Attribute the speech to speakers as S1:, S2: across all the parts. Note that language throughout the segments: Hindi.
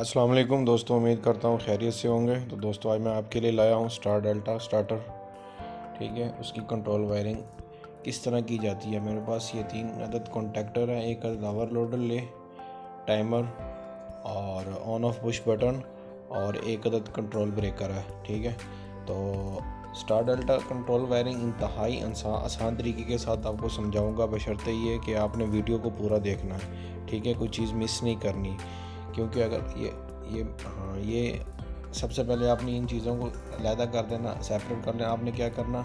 S1: अस्सलाम वालेकुम दोस्तों, उम्मीद करता हूँ खैरियत से होंगे। तो दोस्तों आज मैं आपके लिए लाया हूँ स्टार डेल्टा स्टार्टर। ठीक है, उसकी कंट्रोल वायरिंग किस तरह की जाती है। मेरे पास ये 3 अदद कॉन्टैक्टर हैं, एक अदद ओवरलोडर ले, टाइमर और ऑन ऑफ पुश बटन और एक अदद कंट्रोल ब्रेकर है। ठीक है, तो स्टार डेल्टा कंट्रोल वायरिंग इंतहाई आसान तरीके के साथ आपको समझाऊंगा, बशर्ते ये कि आपने वीडियो को पूरा देखना है। ठीक है, कोई चीज़ मिस नहीं करनी, क्योंकि अगर ये सबसे पहले आपने इन चीज़ों को अलहदा कर देना, सेपरेट कर लेना। आपने क्या करना,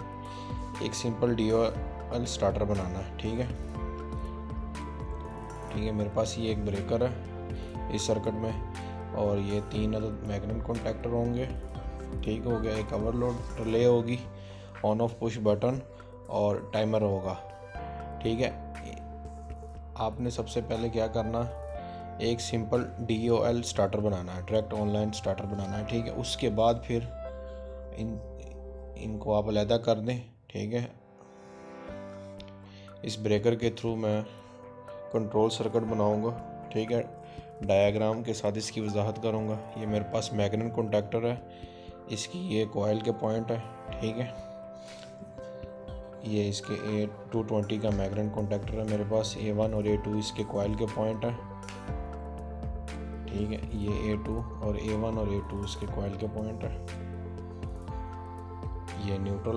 S1: एक सिंपल DOL स्टार्टर बनाना है। ठीक है, मेरे पास ये एक ब्रेकर है इस सर्किट में, और ये 3 अदद मैग्नेट कॉन्टैक्टर होंगे। ठीक हो गया, एक ओवरलोड रिले होगी, ऑन ऑफ पुश बटन और टाइमर होगा। ठीक है, आपने सबसे पहले क्या करना, एक सिंपल DOL स्टार्टर बनाना है, डायरेक्ट ऑनलाइन स्टार्टर बनाना है। ठीक है, उसके बाद फिर इनको आप अलहदा कर दें। ठीक है, इस ब्रेकर के थ्रू मैं कंट्रोल सर्किट बनाऊंगा। ठीक है, डायग्राम के साथ इसकी वजाहत करूंगा। ये मेरे पास मैग्नेट कॉन्टैक्टर है, इसकी ये कॉइल के पॉइंट है। ठीक है, ये इसके A220 का मैग्नेट कॉन्टैक्टर है मेरे पास, A1 और A2 इसके कॉइल के पॉइंट है। ठीक है, ये A2 और A1 और A2 इसके कॉइल के पॉइंट है। ये न्यूट्रल,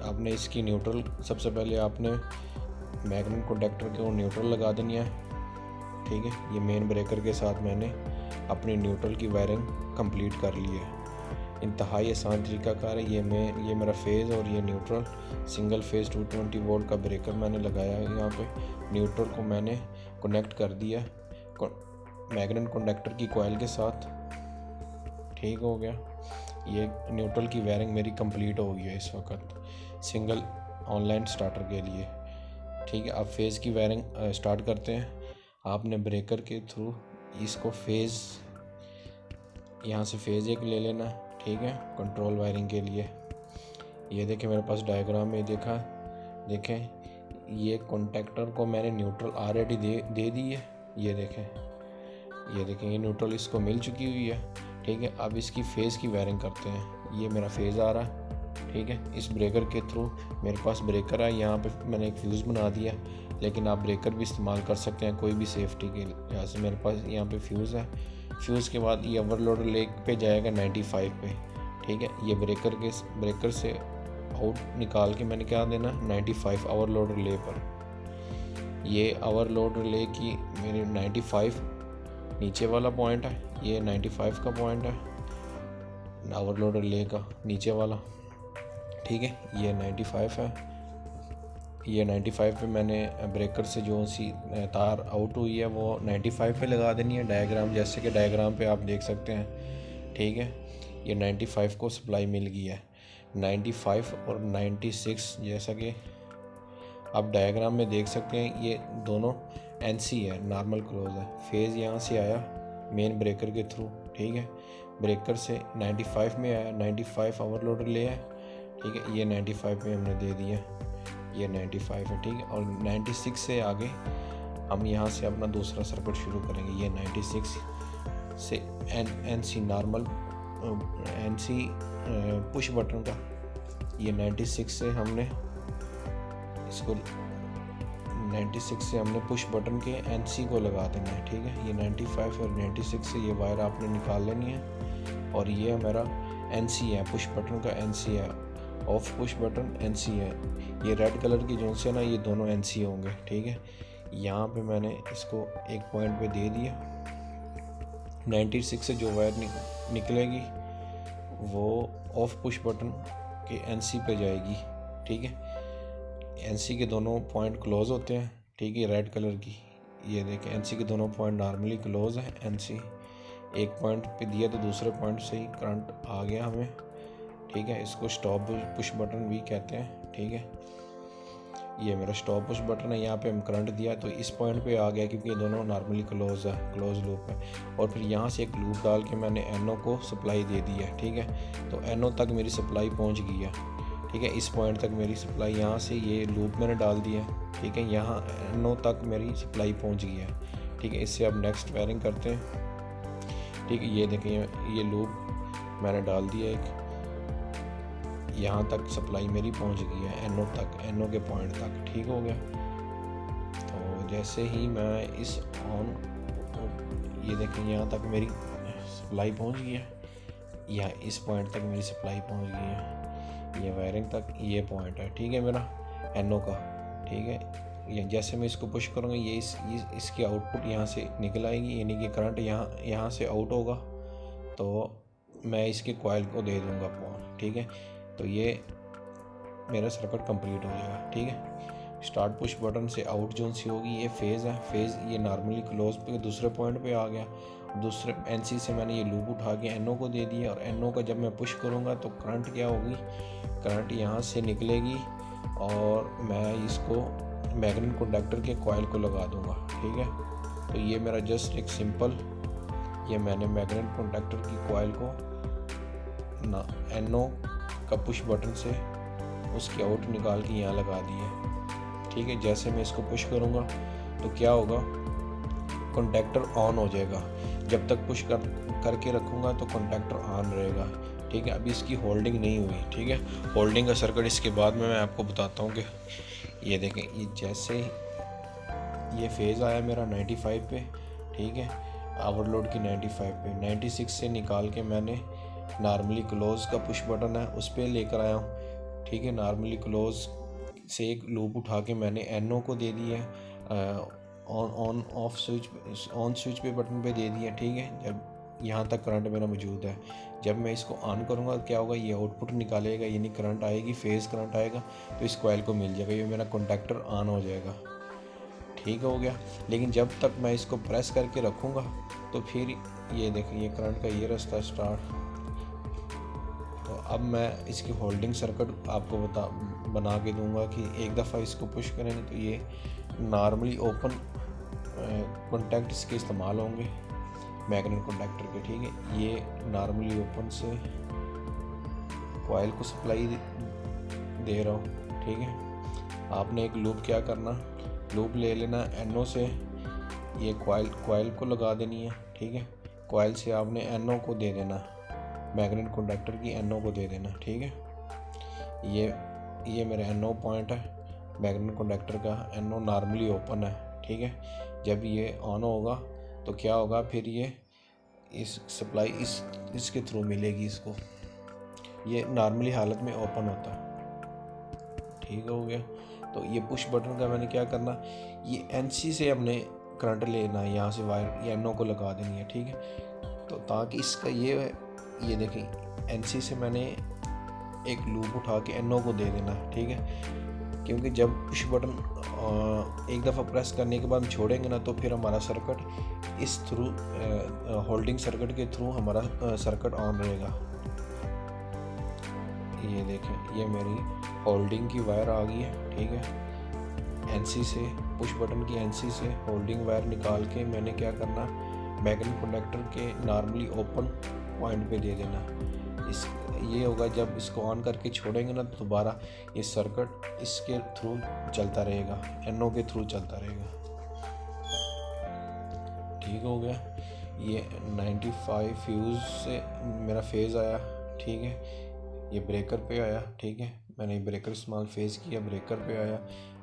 S1: आपने इसकी न्यूट्रल, सबसे पहले आपने मैग्नेट कॉन्टैक्टर को न्यूट्रल लगा देनी है। ठीक है, ये मेन ब्रेकर के साथ मैंने अपनी न्यूट्रल की वायरिंग कंप्लीट कर ली है। इंतहाई आसान तरीकाकार है। ये मेरा फेज़ और ये न्यूट्रल, सिंगल फेज़ 220 वोल्ट का ब्रेकर मैंने लगाया है। यहाँ पे न्यूट्रल को मैंने कनेक्ट कर दिया मैग्नेट कॉन्टैक्टर की कॉइल के साथ। ठीक हो गया, ये न्यूट्रल की वायरिंग मेरी कंप्लीट हो गई है इस वक्त सिंगल ऑनलाइन स्टार्टर के लिए। ठीक है, अब फेज़ की वायरिंग स्टार्ट करते हैं। आपने ब्रेकर के थ्रू इसको फेज़, यहाँ से फेज़ एक ले लेना। ठीक है, कंट्रोल वायरिंग के लिए ये देखें, मेरे पास डायग्राम में देखें, ये कॉन्टैक्टर को मैंने न्यूट्रल ऑलरेडी दे दी है। ये देखें, ये न्यूट्रल इसको मिल चुकी हुई है। ठीक है, अब इसकी फेज़ की वायरिंग करते हैं। ये मेरा फेज़ आ रहा है। ठीक है, इस ब्रेकर के थ्रू मेरे पास ब्रेकर है, यहाँ पे मैंने एक फ्यूज़ बना दिया, लेकिन आप ब्रेकर भी इस्तेमाल कर सकते हैं कोई भी सेफ्टी के लिहाज से। मेरे पास यहाँ पे फ्यूज़ है। फ्यूज़ के बाद ये ओवरलोड लेग पे जाएगा 95 पे। ठीक है, ये ब्रेकर से आउट निकाल के मैंने क्या देना, 95 ओवरलोड रिले पर। ये ओवरलोड रिले की मेरी 95 नीचे वाला पॉइंट है, ये 95 का पॉइंट है ओवरलोड रिले का नीचे वाला। ठीक है, ये 95 है। ये 95 पे मैंने ब्रेकर से जो सी तार आउट हुई है वो 95 पे लगा देनी है, डायग्राम जैसे कि डायग्राम पे आप देख सकते हैं। ठीक है, ये 95 को सप्लाई मिल गई है। 95 और 96 जैसा कि आप डायग्राम में देख सकते हैं, ये दोनों NC है, नॉर्मल क्लोज है। फेज़ यहाँ से आया मेन ब्रेकर के थ्रू। ठीक है, ब्रेकर से 95 में आया, 95 ओवरलोड ले है। ठीक है, ये 95 में हमने दे दिया, ये 95 है। ठीक है, और 96 से आगे हम यहाँ से अपना दूसरा सर्किट शुरू करेंगे। ये 96 से NC normal NC push button का, ये 96 से हमने इसको 96 से हमने पुश बटन के NC को लगा देना है। ठीक है, ये 95 और 96 से ये वायर आपने निकाल लेनी है, और ये हमारा NC है, पुश बटन का NC है, ऑफ पुश बटन NC है। ये रेड कलर की जो से ना, ये दोनों NC होंगे। ठीक है, यहाँ पे मैंने इसको एक पॉइंट पे दे दिया। 96 से जो वायर निकलेगी वो ऑफ पुश बटन के NC पे जाएगी। ठीक है, NC के दोनों पॉइंट क्लोज होते हैं। ठीक है, रेड कलर की, ये देखें, NC के दोनों पॉइंट नॉर्मली क्लोज है। NC एक पॉइंट पे दिया तो दूसरे पॉइंट से ही करंट आ गया हमें। ठीक है, इसको स्टॉप पुश बटन भी कहते हैं। ठीक है, ये मेरा स्टॉप पुश बटन है, यहाँ पे हम करंट दिया तो इस पॉइंट पे आ गया, क्योंकि ये दोनों नॉर्मली क्लोज है, क्लोज लूप है। और फिर यहाँ से एक लूप डाल के मैंने NO को सप्लाई दे दी है। ठीक है, तो NO तक मेरी सप्लाई पहुँच गई है। ठीक है, इस पॉइंट तक मेरी सप्लाई, यहाँ से ये लूप मैंने डाल दिया। ठीक है, यहाँ NO तक मेरी सप्लाई पहुँच गई है। ठीक है, इससे अब नेक्स्ट वायरिंग करते हैं। ठीक है। ये देखें ये लूप मैंने डाल दिया एक, यहाँ तक सप्लाई मेरी पहुँच गई है NO तक, NO के पॉइंट तक। ठीक हो गया। तो जैसे ही मैं इस ऑन, ये देखें यहाँ तक मेरी सप्लाई पहुँच गई है, या इस पॉइंट तक मेरी सप्लाई पहुँच गई है, ये वायरिंग तक ये पॉइंट है। ठीक है मेरा NO का। ठीक है, ये जैसे मैं इसको पुश करूँगा ये इसकी आउटपुट यहाँ से निकल आएगी, यानी कि करंट यहाँ से आउट होगा, तो मैं इसके कॉइल को दे दूँगा पावर। ठीक है, तो ये मेरा सर्किट कंप्लीट हो जाएगा। ठीक है, स्टार्ट पुश बटन से आउट जोन सी होगी, ये फेज़ है, फेज़ ये नॉर्मली क्लोज पे दूसरे पॉइंट पे आ गया। दूसरे NC से मैंने ये लूप उठा के NO को दे दिया, और NO का जब मैं पुश करूँगा तो करंट क्या होगी, करंट यहाँ से निकलेगी और मैं इसको मैग्नेट कंडक्टर के कॉइल को लगा दूँगा। ठीक है, तो ये मेरा जस्ट एक सिंपल, ये मैंने मैग्नेट कंडक्टर की कॉइल को ना NO का पुश बटन से उसकी आउट निकाल के यहाँ लगा दी है। ठीक है, जैसे मैं इसको पुश करूँगा तो क्या होगा, कंडक्टर ऑन हो जाएगा। जब तक पुश करके रखूँगा तो कंडक्टर ऑन रहेगा। ठीक है, अभी इसकी होल्डिंग नहीं हुई। ठीक है, होल्डिंग का सर्किट इसके बाद में मैं आपको बताता हूँ कि ये देखें, ये जैसे ये फेज़ आया मेरा 95 पे। ठीक है, ओवरलोड की 95 पे, 96 से निकाल के मैंने नॉर्मली क्लोज का पुश बटन है उस पर लेकर आया हूँ। ठीक है, नॉर्मली क्लोज से एक लूप उठा के मैंने NO को दे दिया, on off switch, on switch पे बटन पे दे दिया। ठीक है, जब यहाँ तक करंट मेरा मौजूद है, जब मैं इसको ऑन करूँगा क्या होगा, ये आउटपुट निकालेगा, यानी करंट आएगी, फेज़ करंट आएगा, तो इस कॉइल को मिल जाएगा, ये मेरा कंडक्टर ऑन हो जाएगा। ठीक हो गया। लेकिन जब तक मैं इसको प्रेस करके रखूँगा तो फिर ये देखिए ये करंट का ये रास्ता स्टार्ट। तो अब मैं इसकी होल्डिंग सर्किट आपको बना के दूंगा कि एक दफ़ा इसको पुश करेंगे तो ये नॉर्मली ओपन कॉन्टैक्ट इसके इस्तेमाल होंगे मैग्नेट कंडक्टर के। ठीक है, ये नॉर्मली ओपन से कॉइल को सप्लाई दे रहा हूँ। ठीक है, आपने एक लूप क्या करना, लूप ले लेना NO से, ये कॉइल को लगा देनी है। ठीक है, कॉइल से आपने NO को दे देना, मैग्नेट कंडक्टर की NO को दे देना। ठीक है, ये मेरा NO पॉइंट है मैग्नेट कंडक्टर का, NO नॉर्मली ओपन है। ठीक है, जब ये ऑन होगा तो क्या होगा, फिर ये इस सप्लाई इसके थ्रू मिलेगी इसको, ये नॉर्मली हालत में ओपन होता है। ठीक हो गया। तो ये पुश बटन का मैंने क्या करना, ये NC से हमने करंट लेना है, यहाँ से वायर ये NO को लगा देनी है। ठीक है, तो ताकि इसका ये देखें NC से मैंने एक लूप उठा के NO को दे देना है। ठीक है, क्योंकि जब पुश बटन एक दफ़ा प्रेस करने के बाद छोड़ेंगे ना तो फिर हमारा सर्किट इस थ्रू होल्डिंग सर्किट के थ्रू हमारा सर्किट ऑन रहेगा। ये देखें ये मेरी होल्डिंग की वायर आ गई है। ठीक है, NC से पुश बटन की NC से होल्डिंग वायर निकाल के मैंने क्या करना, मैग्नेट कंडक्टर के नॉर्मली ओपन पॉइंट पे दे देना। ये होगा जब इसको ऑन करके छोड़ेंगे ना तो दोबारा ये सर्किट इसके थ्रू चलता रहेगा, NO के थ्रू चलता रहेगा। ठीक हो गया। ये 95 फ्यूज़ से मेरा फेज़ आया। ठीक है, ये ब्रेकर पे आया। ठीक है, मैंने ब्रेकर इस्तेमाल फेज़ किया, ब्रेकर पे आया,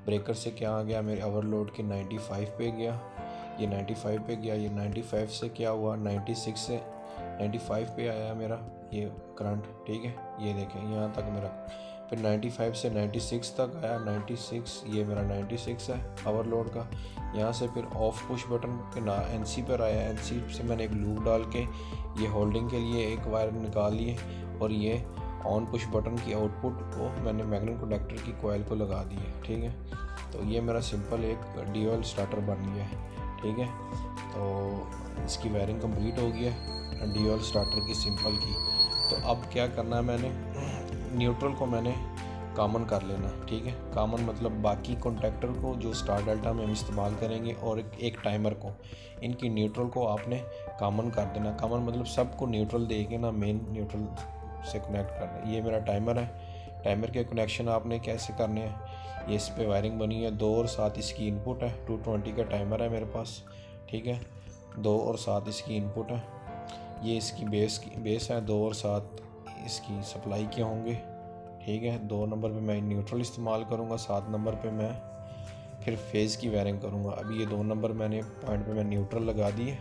S1: ब्रेकर से क्या आ गया, मेरे ओवरलोड के 95 पे गया, ये 95 पे गया, ये 95 से क्या हुआ 96 से 95 पे आया मेरा ये करंट। ठीक है, ये देखें यहाँ तक मेरा, फिर 95 से 96 तक आया, 96 ये मेरा 96 है ओवरलोड का। यहाँ से फिर ऑफ पुश बटन के NC पर आया, NC से मैंने एक लूप डाल के ये होल्डिंग के लिए एक वायर निकाल लिए, और ये ऑन पुश बटन की आउटपुट को मैंने मैग्नेट कंडक्टर की कॉइल को लगा दी है। ठीक है, तो ये मेरा सिंपल एक ड्यूअल स्टार्टर बन गया है। ठीक है, तो इसकी वायरिंग कंप्लीट हो गई है ड्यूअल स्टार्टर की सिंपल की। तो अब क्या करना है, मैंने न्यूट्रल को मैंने कॉमन कर लेना। ठीक है, कॉमन मतलब बाकी कॉन्टैक्टर को जो स्टार डेल्टा में हम इस्तेमाल करेंगे और एक टाइमर को, इनकी न्यूट्रल को आपने कॉमन कर देना। कॉमन मतलब सबको न्यूट्रल दे के ना मेन न्यूट्रल से कनेक्ट करना। ये मेरा टाइमर है, टाइमर के कनेक्शन आपने कैसे करने हैं, ये इस पे वायरिंग बनी है, 2 और 7 इसकी इनपुट है, 220 का टाइमर है मेरे पास। ठीक है, 2 और 7 इसकी इनपुट है। ये इसकी बेस है 2 और 7 इसकी सप्लाई के होंगे, ठीक है। 2 नंबर पे मैं न्यूट्रल इस्तेमाल करूँगा, 7 नंबर पे मैं फिर फेज़ की वायरिंग करूँगा। अभी ये 2 नंबर मैंने पॉइंट पे मैं न्यूट्रल लगा दी है।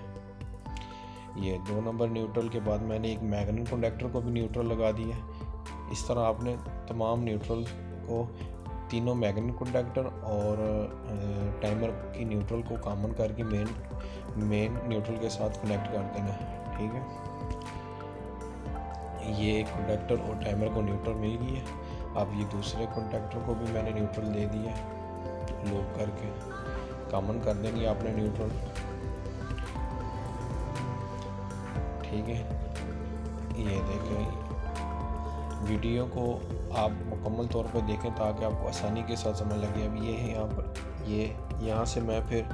S1: ये 2 नंबर न्यूट्रल के बाद मैंने एक मैग्नेट कंडक्टर को भी न्यूट्रल लगा दिया है। इस तरह आपने तमाम न्यूट्रल को, तीनों मैग्नेट कंडक्टर और टाइमर की न्यूट्रल को कॉमन करके मेन न्यूट्रल के साथ कनेक्ट कर देना है, ठीक है। ये कंडक्टर और टाइमर को न्यूट्रल मिल गई है। अब ये दूसरे कंडक्टर को भी मैंने न्यूट्रल दे दिया है, लूप करके कॉमन कर देंगे आपने न्यूट्रल, ठीक है। ये देखें, वीडियो को आप मुकम्मल तौर पर देखें ताकि आपको आसानी के साथ समझ लगे। अब ये है यहाँ पर, ये यहाँ से मैं फिर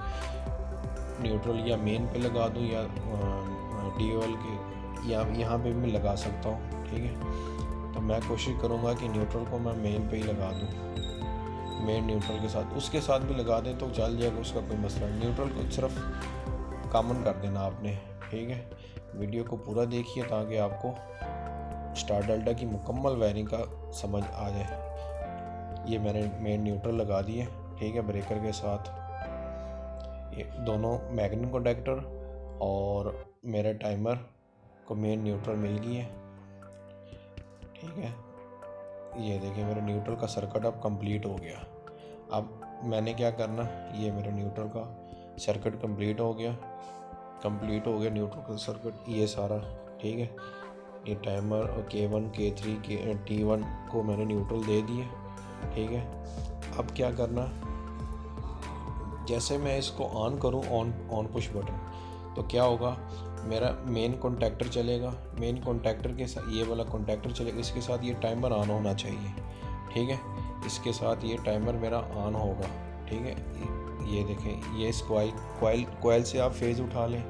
S1: न्यूट्रल या मेन पे लगा दूँ या डीओएल के, या यहाँ पे भी लगा सकता हूँ, ठीक है। तो मैं कोशिश करूँगा कि न्यूट्रल को मैं मेन पे ही लगा दूँ, मेन न्यूट्रल के साथ, उसके साथ भी लगा दें तो चल जाएगा, उसका कोई मसला नहीं। न्यूट्रल को सिर्फ कॉमन कर देना आपने, ठीक है। वीडियो को पूरा देखिए ताकि आपको स्टार डेल्टा की मुकम्मल वायरिंग का समझ आ जाए। ये मैंने मेन न्यूट्रल लगा दिए, ठीक है, ब्रेकर के साथ। ये दोनों मैग्नेट कंडक्टर और मेरे टाइमर को मेन न्यूट्रल मिल गई है, ठीक है। ये देखिए मेरे न्यूट्रल का सर्किट अब कंप्लीट हो गया। अब मैंने क्या करना, ये मेरे न्यूट्रल का सर्किट कंप्लीट हो गया न्यूट्रल का सर्किट, ये सारा, ठीक है। ये टाइमर और K1 K3 T1 को मैंने न्यूट्रल दे दिए, ठीक है। अब क्या करना, जैसे मैं इसको ऑन करूं, ऑन पुश बटन, तो क्या होगा, मेरा मेन कॉन्टैक्टर चलेगा, मेन कॉन्टैक्टर के साथ ये वाला कॉन्टैक्टर चलेगा, इसके साथ ये टाइमर ऑन होना चाहिए, ठीक है। इसके साथ ये टाइमर मेरा ऑन होगा, ठीक है। ये देखें, ये इस कॉइल से आप फेज़ उठा लें,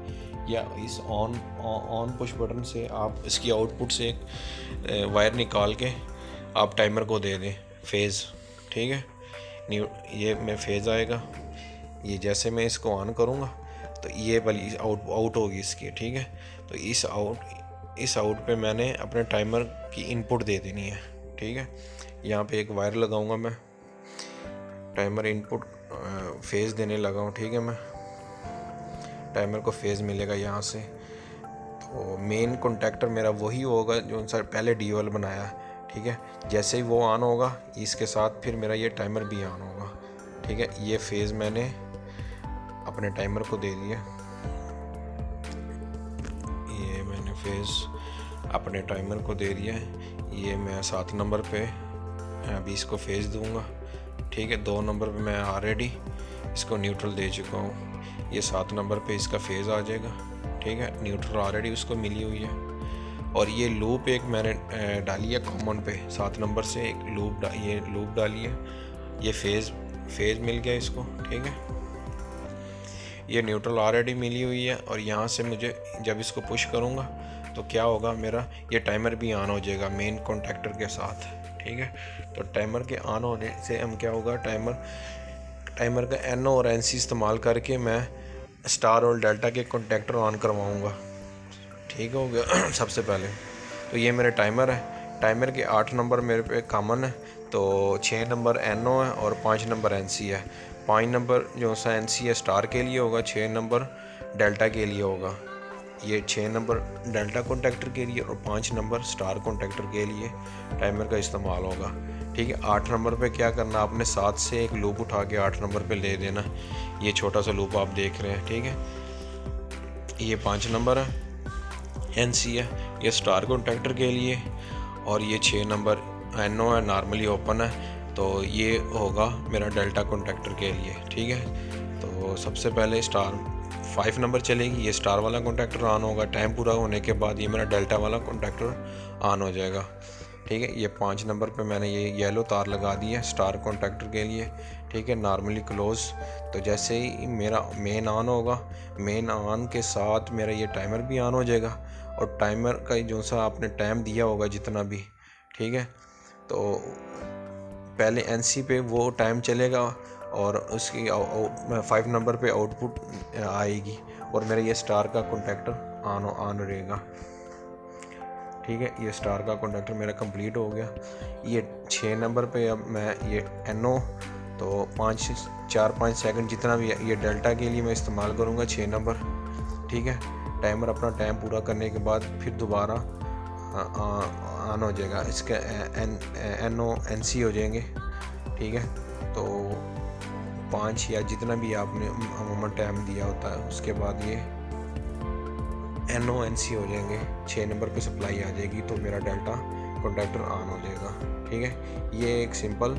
S1: या इस ऑन पुश बटन से आप इसकी आउटपुट से एक वायर निकाल के आप टाइमर को दे दें फेज़, ठीक है। ये में फेज़ आएगा, ये जैसे मैं इसको ऑन करूँगा तो ये वाली आउट होगी इसकी, ठीक है। तो इस आउट पे मैंने अपने टाइमर की इनपुट दे देनी है, ठीक है। यहाँ पे एक वायर लगाऊंगा मैं, टाइमर इनपुट फेज़ देने लगा हूँ, ठीक है। मैं टाइमर को फेज़ मिलेगा यहाँ से, तो मेन कॉन्टैक्टर मेरा वही होगा जो सर पहले डीओएल बनाया, ठीक है। जैसे ही वो ऑन होगा, इसके साथ फिर मेरा ये टाइमर भी ऑन होगा, ठीक है। ये फेज़ मैंने अपने टाइमर को दे दिया, ये मैंने फेज़ अपने टाइमर को दे दिया है। ये मैं 7 नंबर पे अभी इसको फेज़ दूंगा, ठीक है। 2 नंबर पे मैं ऑलरेडी इसको न्यूट्रल दे चुका हूँ, ये 7 नंबर पे इसका फेज़ आ जाएगा, ठीक है। न्यूट्रल ऑलरेडी उसको मिली हुई है। और ये लूप एक मैंने डाली है कॉमन पे, 7 नंबर से एक लूप डाली है, ये फेज़ मिल गया इसको, ठीक है। ये न्यूट्रल ऑलरेडी मिली हुई है, और यहाँ से मुझे जब इसको पुश करूँगा तो क्या होगा, मेरा ये टाइमर भी ऑन हो जाएगा मेन कॉन्टैक्टर के साथ, ठीक है। तो टाइमर के ऑन होने से हम क्या होगा, टाइमर का NO और NC इस्तेमाल करके मैं स्टार और डेल्टा के कॉन्टैक्टर ऑन करवाऊँगा, ठीक हो गया। सबसे पहले तो ये मेरे टाइमर है, टाइमर के 8 नंबर मेरे पे कॉमन है, तो 6 नंबर NO है और 5 नंबर NC है। 5 नंबर जो सा NC है स्टार के लिए होगा, 6 नंबर डेल्टा के लिए होगा। ये 6 नंबर डेल्टा कॉन्टैक्टर के लिए और 5 नंबर स्टार कॉन्टैक्टर के लिए टाइमर का इस्तेमाल होगा, ठीक है। 8 नंबर पे क्या करना, आपने 7 से एक लूप उठा के 8 नंबर पे ले देना। ये छोटा सा लूप आप देख रहे हैं, ठीक है। ये 5 नंबर है, NC है, ये स्टार कॉन्टैक्टर के लिए, और ये 6 नंबर NO है, नॉर्मली ओपन है, तो ये होगा मेरा डेल्टा कॉन्टैक्टर के लिए, ठीक है। तो सबसे पहले स्टार 5 नंबर चलेगी, ये स्टार वाला कॉन्टैक्टर ऑन होगा। टाइम पूरा होने के बाद ये मेरा डेल्टा वाला कॉन्टैक्टर ऑन हो जाएगा, ठीक है। ये 5 नंबर पे मैंने ये येलो तार लगा दी है स्टार कॉन्टैक्टर के लिए, ठीक है, नॉर्मली क्लोज। तो जैसे ही मेरा मेन ऑन होगा, मेन ऑन के साथ मेरा ये टाइमर भी ऑन हो जाएगा, और टाइमर का जो सा आपने टाइम दिया होगा जितना भी, ठीक है, तो पहले NC पे वो टाइम चलेगा और उसकी 5 नंबर पे आउटपुट आएगी, और मेरा ये स्टार का कॉन्टैक्टर ऑन रहेगा। ठीक है, ये स्टार का कॉन्टैक्टर मेरा कंप्लीट हो गया। ये 6 नंबर पे अब मैं ये NO तो 4-5 सेकंड जितना भी है ये डेल्टा के लिए मैं इस्तेमाल करूँगा 6 नंबर। ठीक है, टाइमर अपना टाइम पूरा करने के बाद फिर दोबारा ऑन हो जाएगा, इसका NO NC हो जाएंगे। ठीक है, तो 5 या जितना भी आपने अमूमन टाइम दिया होता है उसके बाद ये NO NC हो जाएंगे, 6 नंबर पे सप्लाई आ जाएगी तो मेरा डेल्टा कॉन्टैक्टर ऑन हो जाएगा। ठीक है, ये एक सिंपल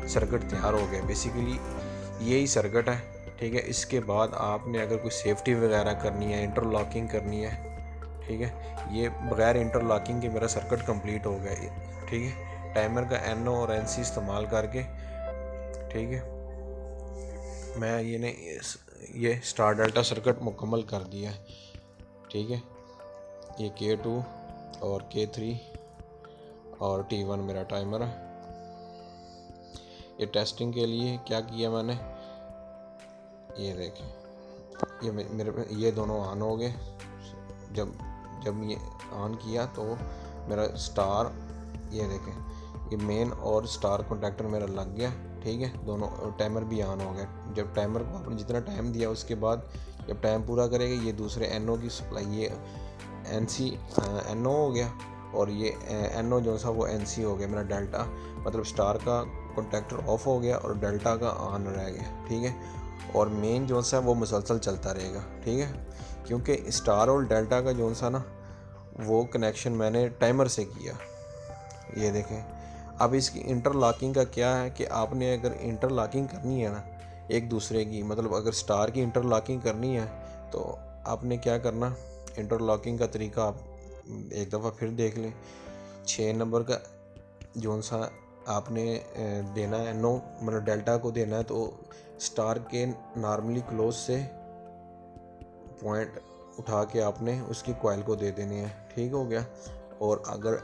S1: सर्किट तैयार हो गया। बेसिकली यही सर्किट है। ठीक है, इसके बाद आपने अगर कोई सेफ्टी वगैरह करनी है, इंटरलॉकिंग करनी है, ठीक है, ये बगैर इंटरलॉकिंग के मेरा सर्किट कंप्लीट हो गया। ठीक है, टाइमर का NO और NC इस्तेमाल करके, ठीक है, मैं ये स्टार डेल्टा सर्किट मुकम्मल कर दिया है। ठीक है, ये K2 और K3 और T1 मेरा टाइमर है। ये टेस्टिंग के लिए क्या किया मैंने, ये देखें, ये मेरे पे ये दोनों ऑन हो गए। जब ये ऑन किया तो मेरा स्टार, ये देखें, ये मेन और स्टार कॉन्टैक्टर मेरा लग गया। ठीक है, दोनों टाइमर भी ऑन हो गया। जब टाइमर को आपने जितना टाइम दिया उसके बाद जब टाइम पूरा करेगा ये दूसरे NO की सप्लाई, ये NC NO हो गया और ये NO जो सा वो NC हो गया। मेरा डेल्टा मतलब स्टार का कॉन्टैक्टर ऑफ हो गया और डेल्टा का ऑन रह गया। ठीक है, और मेन जो सा वो मुसलसल चलता रहेगा। ठीक है, क्योंकि स्टार और डेल्टा का जो सा ना वो कनेक्शन मैंने टाइमर से किया। ये देखें, अब इसकी इंटरलॉकिंग का क्या है कि आपने अगर इंटरलॉकिंग करनी है ना एक दूसरे की, मतलब अगर स्टार की इंटरलॉकिंग करनी है तो आपने क्या करना, इंटरलॉकिंग का तरीका आप एक दफ़ा फिर देख लें। 6 नंबर का जो सा आपने देना है NO मतलब डेल्टा को देना है तो स्टार के नॉर्मली क्लोज से पॉइंट उठा के आपने उसकी कॉइल को दे देनी है। ठीक हो गया, और अगर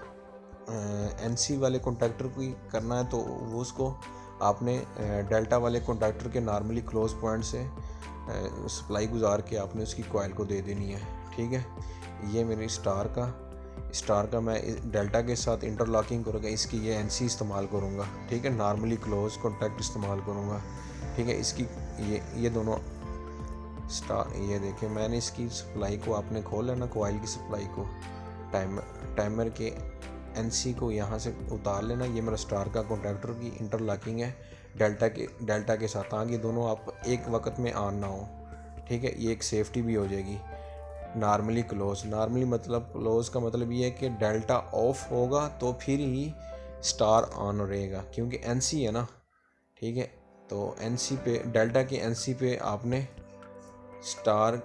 S1: NC वाले कॉन्टैक्टर को करना है तो वो उसको आपने डेल्टा वाले कॉन्टैक्टर के नॉर्मली क्लोज पॉइंट से सप्लाई गुजार के आपने उसकी कॉइल को दे देनी है। ठीक है, ये मेरी स्टार का मैं डेल्टा के साथ इंटरलॉकिंग करूँगा, इसकी ये NC इस्तेमाल करूँगा। ठीक है, नॉर्मली क्लोज कॉन्टैक्ट इस्तेमाल करूँगा। ठीक है, इसकी ये दोनों स्टार, ये देखें, मैंने इसकी सप्लाई को आपने खोल लेना, कॉइल की सप्लाई को टाइमर के NC को यहाँ से उतार लेना। ये मेरा स्टार का कॉन्टैक्टर की इंटरलॉकिंग है डेल्टा के साथ, ताकि दोनों आप एक वक्त में ऑन ना हो। ठीक है, ये एक सेफ्टी भी हो जाएगी। नॉर्मली मतलब क्लोज का मतलब ये है कि डेल्टा ऑफ होगा तो फिर ही स्टार ऑन रहेगा, क्योंकि NC है ना। ठीक है, तो NC पे, डेल्टा के NC पे आपने स्टार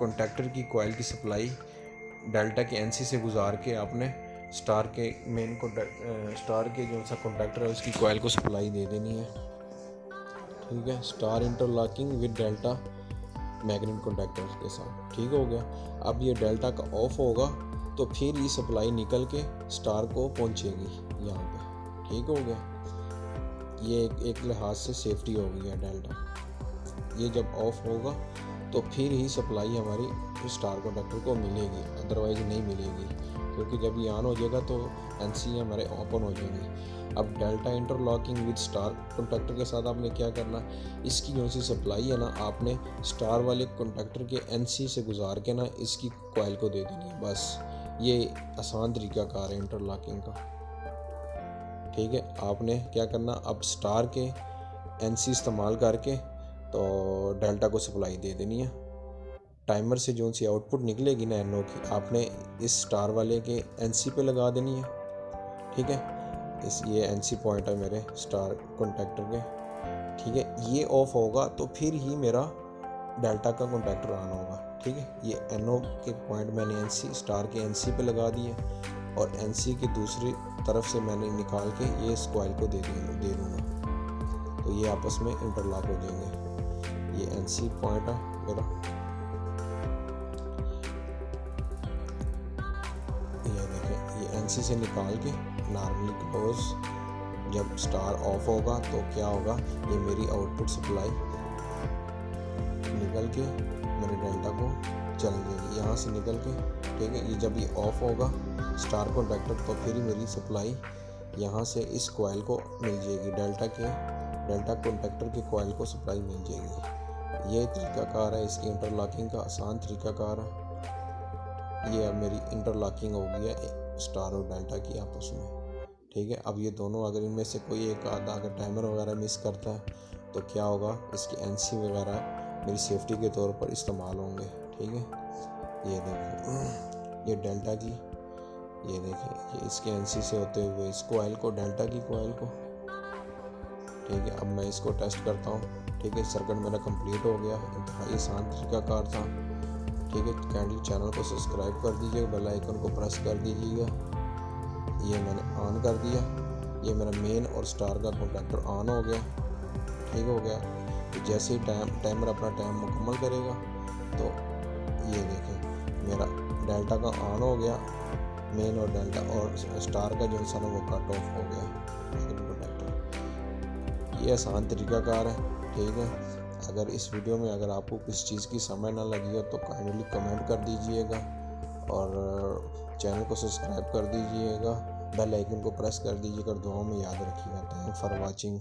S1: कॉन्टैक्टर की कॉइल की सप्लाई डेल्टा के NC से गुजार के आपने स्टार के मेन स्टार के जो सा कॉन्टैक्टर है उसकी कॉइल को सप्लाई दे देनी है। ठीक है, star interlocking with delta magnet contactor के साथ। ठीक हो गया, अब ये डेल्टा का ऑफ होगा तो फिर ये सप्लाई निकल के स्टार को पहुंचेगी यहाँ पे। ठीक हो गया, ये एक लिहाज से सेफ्टी हो गई है डेल्टा। ये जब ऑफ होगा तो फिर ही सप्लाई हमारी स्टार कॉन्टैक्टर को मिलेगी, अदरवाइज नहीं मिलेगी, क्योंकि जब ये ऑन हो जाएगा तो NC हमारे ओपन हो जाएंगे। अब delta interlocking with star contactor के साथ आपने क्या करना, इसकी जो सी सप्लाई है ना आपने स्टार वाले कॉन्टैक्टर के NC से गुजार के ना इसकी कॉइल को दे देनी है। बस ये आसान तरीक़ाकार है इंटरलॉकिंग का। ठीक है, आपने क्या करना, अब स्टार के NC इस्तेमाल करके तो डेल्टा को सप्लाई दे देनी है। टाइमर से जो सी आउटपुट निकलेगी ना NO की, आपने इस स्टार वाले के NC पे लगा देनी है। ठीक है, ये NC पॉइंट है मेरे स्टार कॉन्टैक्टर के। ठीक है, ये ऑफ होगा तो फिर ही मेरा डेल्टा का कॉन्टैक्टर ऑन होगा। ठीक है, ये NO के पॉइंट मैंने स्टार के NC पे लगा दिए और NC की दूसरी तरफ से मैंने निकाल के ये इस कॉइल को दे दूँगा, तो ये आपस में इंटरलॉक हो जाएंगे। ये NC पॉइंट है मेरा, ये देखें, ये NC से निकाल के नॉर्मली क्लोज जब स्टार ऑफ होगा तो क्या होगा, ये मेरी आउटपुट सप्लाई निकल के मेरे डेल्टा को चल जाएगी यहाँ से निकल के, ठीक है। ये जब ये ऑफ होगा स्टार कॉन्टैक्टर, तो फिर मेरी सप्लाई यहाँ से इस कॉइल को मिल जाएगी, डेल्टा कॉन्टैक्टर के कॉइल को सप्लाई मिल जाएगी। ये तरीकाकार है इसकी इंटरलॉकिंग का, आसान तरीकाकार है। ये अब मेरी इंटरलॉकिंग हो गई है स्टार और डेल्टा की आपस में, ठीक है। अब ये दोनों अगर इनमें से कोई एक आधा अगर टाइमर वगैरह मिस करता है तो क्या होगा, इसकी एनसी वगैरह मेरी सेफ्टी के तौर पर इस्तेमाल होंगे, ठीक है। ये देखें, ये डेल्टा की, ये देखें, ये इसके एनसी से होते हुए इस कॉइल को, डेल्टा की कॉइल को, ठीक है। अब मैं इसको टेस्ट करता हूँ, ठीक है। सर्किट मेरा कंप्लीट हो गया, इंतहाई आसान तरीकाकार था, ठीक है। काइंडली चैनल को सब्सक्राइब कर दीजिएगा, बेल आइकन को प्रेस कर दीजिएगा। ये मैंने ऑन कर दिया, ये मेरा मेन और स्टार का कॉन्टैक्टर ऑन हो गया, ठीक हो गया। तो जैसे ही टाइमर अपना टाइम मुकम्मल करेगा तो ये देखें मेरा डेल्टा का ऑन हो गया, मेन और डेल्टा और स्टार का जो है वो कट ऑफ हो गया कॉन्टैक्टर। ये आसान तरीकाकार है, ठीक है। अगर इस वीडियो में अगर आपको किसी चीज़ की समझ ना लगी हो तो काइंडली कमेंट कर दीजिएगा और चैनल को सब्सक्राइब कर दीजिएगा, बेल आइकन को प्रेस कर दीजिएगा और दुआओं में याद रखिएगा। Thank for watching.